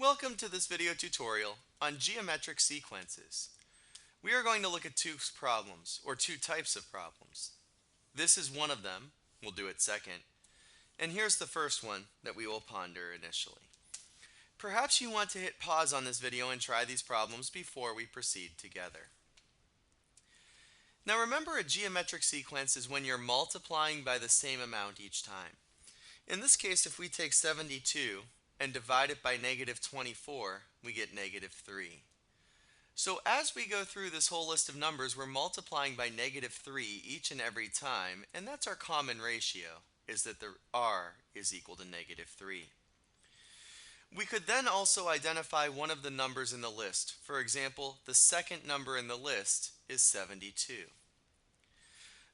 Welcome to this video tutorial on geometric sequences. We are going to look at two problems, or two types of problems. This is one of them, we'll do it second, and here's the first one that we will ponder initially. Perhaps you want to hit pause on this video and try these problems before we proceed together. Now remember, a geometric sequence is when you're multiplying by the same amount each time. In this case, if we take 72 and divide it by -24, we get -3. So as we go through this whole list of numbers, we're multiplying by -3 each and every time, and that's our common ratio, is that the r is equal to -3. We could then also identify one of the numbers in the list. For example, the second number in the list is 72.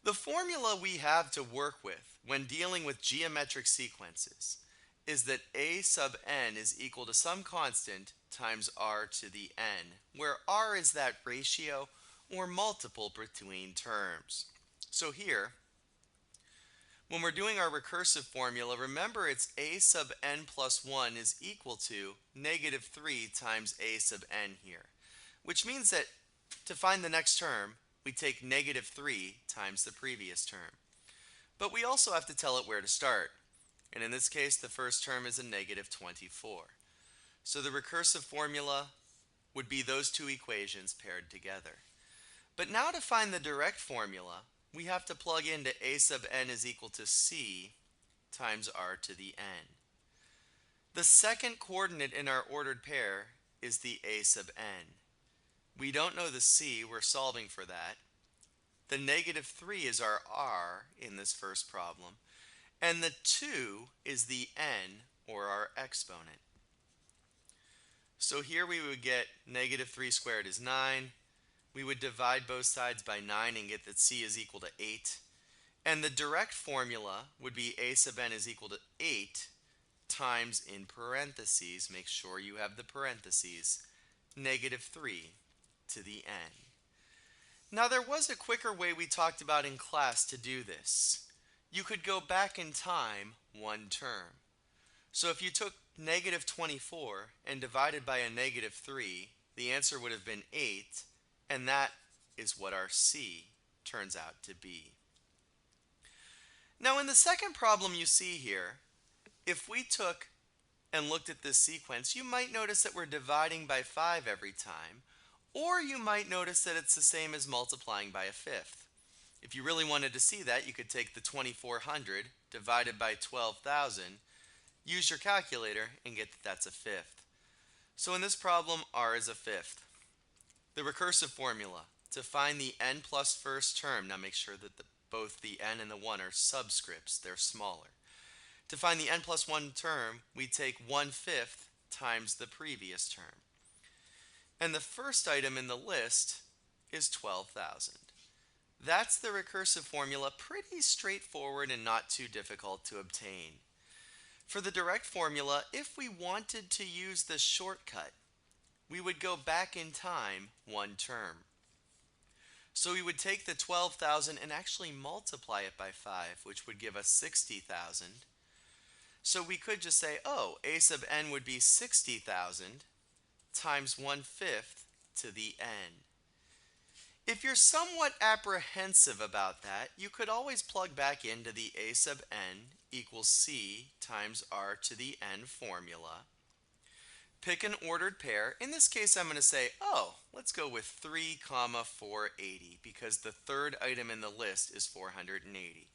The formula we have to work with when dealing with geometric sequences is that a sub n is equal to some constant times r to the n, where r is that ratio or multiple between terms. So here, when we're doing our recursive formula, remember it's a sub n plus 1 is equal to -3 times a sub n here, which means that to find the next term, we take -3 times the previous term. But we also have to tell it where to start. And in this case, the first term is a -24. So the recursive formula would be those two equations paired together. But now to find the direct formula, we have to plug into a sub n is equal to c times r to the n. The second coordinate in our ordered pair is the a sub n. We don't know the c, we're solving for that. The -3 is our r in this first problem. And the 2 is the n, or our exponent. So here we would get -3 squared is 9. We would divide both sides by 9 and get that c is equal to 8. And the direct formula would be a sub n is equal to 8 times, in parentheses, make sure you have the parentheses, -3 to the n. Now there was a quicker way we talked about in class to do this. You could go back in time one term. So if you took -24 and divided by a -3, the answer would have been 8, and that is what our c turns out to be. Now in the second problem you see here, if we took and looked at this sequence, you might notice that we're dividing by 5 every time, or you might notice that it's the same as multiplying by a fifth. If you really wanted to see that, you could take the 2400 divided by 12,000, use your calculator, and get that that's a fifth. So in this problem, r is a fifth. The recursive formula to find the n plus first term, now make sure that both the n and the 1 are subscripts, they're smaller. To find the n plus 1 term, we take 1/5 times the previous term. And the first item in the list is 12,000. That's the recursive formula, pretty straightforward and not too difficult to obtain. For the direct formula, if we wanted to use the shortcut, we would go back in time one term. So we would take the 12,000 and actually multiply it by 5, which would give us 60,000. So we could just say, oh, a sub n would be 60,000 times 1/5 to the n. If you're somewhat apprehensive about that, you could always plug back into the a sub n equals c times r to the n formula. Pick an ordered pair. In this case, I'm going to say, oh, let's go with 3, 480, because the third item in the list is 480.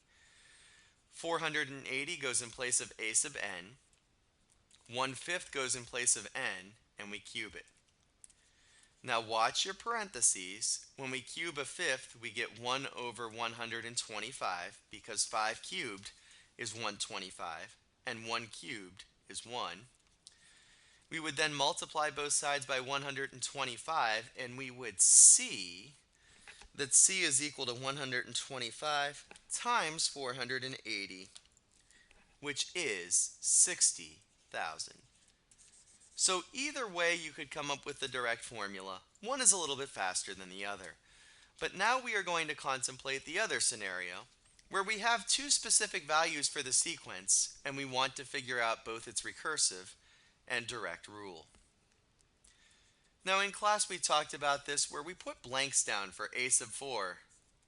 480 goes in place of a sub n. 1/5 goes in place of n, and we cube it. Now watch your parentheses. When we cube a fifth, we get 1 over 125, because 5 cubed is 125, and 1 cubed is 1. We would then multiply both sides by 125, and we would see that c is equal to 125 times 480, which is 60,000. So either way you could come up with the direct formula. One is a little bit faster than the other. But now we are going to contemplate the other scenario, where we have two specific values for the sequence, and we want to figure out both its recursive and direct rule. Now in class we talked about this where we put blanks down for a sub 4,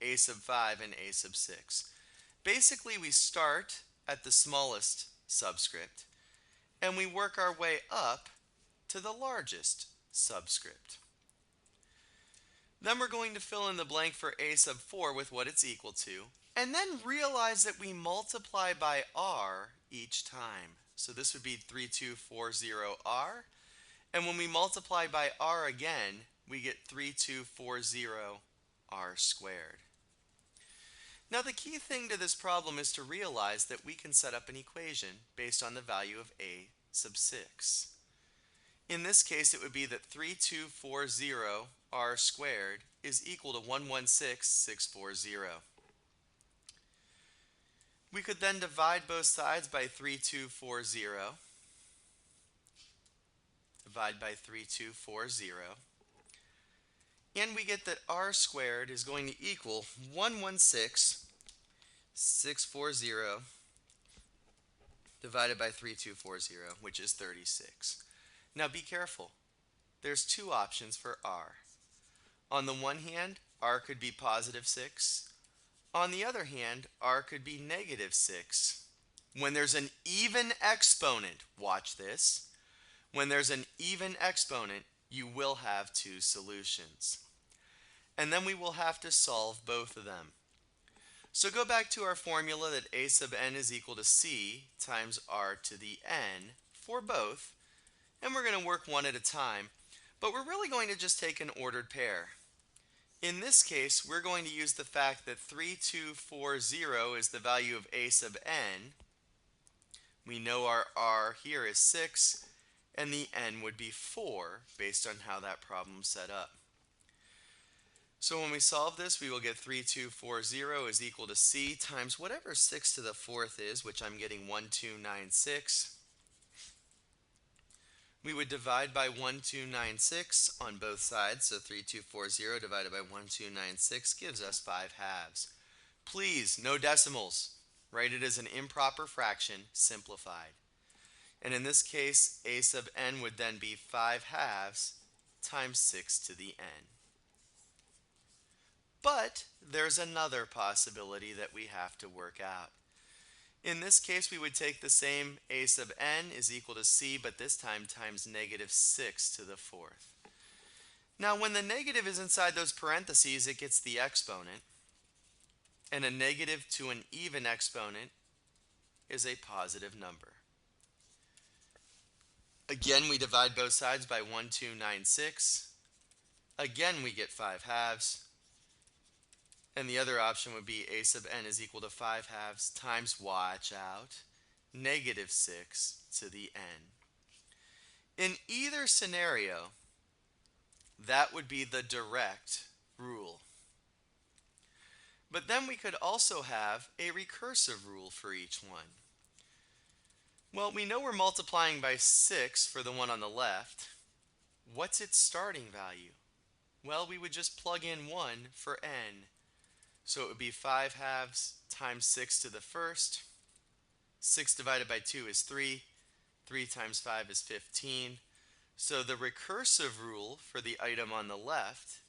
a sub 5, and a sub 6. Basically we start at the smallest subscript and we work our way up to the largest subscript. Then we're going to fill in the blank for a sub 4 with what it's equal to, and then realize that we multiply by r each time. So this would be 3240r, and when we multiply by r again, we get 3240r squared. Now the key thing to this problem is to realize that we can set up an equation based on the value of a sub 6. In this case, it would be that 3240r squared is equal to 116640. We could then divide both sides by 3240. Divide by 3240. And we get that r squared is going to equal 116640 divided by 3240, which is 36. Now be careful. There's two options for r. On the one hand, r could be positive 6. On the other hand, r could be negative 6. When there's an even exponent, watch this. When there's an even exponent, you will have two solutions. And then we will have to solve both of them. So go back to our formula that a sub n is equal to c times r to the n for both. And we're going to work one at a time, but we're really going to just take an ordered pair. In this case, we're going to use the fact that 3240 is the value of a sub n. We know our r here is 6, and the n would be 4 based on how that problem's set up. So when we solve this, we will get 3240 is equal to c times whatever 6 to the 4th is, which I'm getting 1296. We would divide by 1296 on both sides, so 3240 divided by 1296 gives us 5 halves. Please, no decimals. Write it as an improper fraction, simplified. And in this case, a sub n would then be 5 halves times 6 to the n. But there's another possibility that we have to work out. In this case, we would take the same a sub n is equal to c, but this time times negative 6 to the 4th. Now, when the negative is inside those parentheses, it gets the exponent. And a negative to an even exponent is a positive number. Again, we divide both sides by 1296. Again, we get 5 halves. And the other option would be a sub n is equal to 5 halves times, watch out, negative 6 to the n. In either scenario, that would be the direct rule. But then we could also have a recursive rule for each one. Well, we know we're multiplying by 6 for the one on the left. What's its starting value? Well, we would just plug in 1 for n. So it would be 5 halves times 6 to the first. 6 divided by 2 is 3. 3 times 5 is 15. So the recursive rule for the item on the left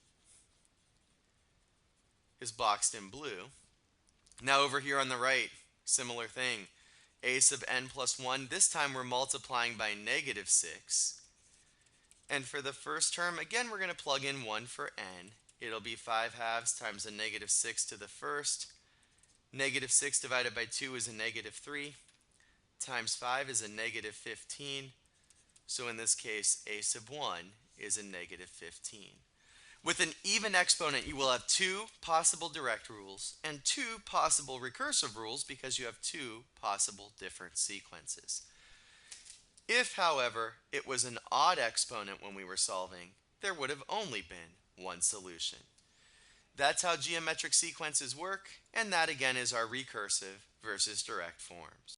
is boxed in blue. Now over here on the right, similar thing. A sub n plus 1. This time we're multiplying by negative 6. And for the first term, again, we're going to plug in 1 for n. It'll be 5 halves times a negative 6 to the first. Negative 6 divided by 2 is a negative 3. Times 5 is a negative 15. So in this case, a sub 1 is a negative 15. With an even exponent, you will have 2 possible direct rules and 2 possible recursive rules because you have 2 possible different sequences. If, however, it was an odd exponent when we were solving, there would have only been one solution. That's how geometric sequences work, and that again is our recursive versus direct forms.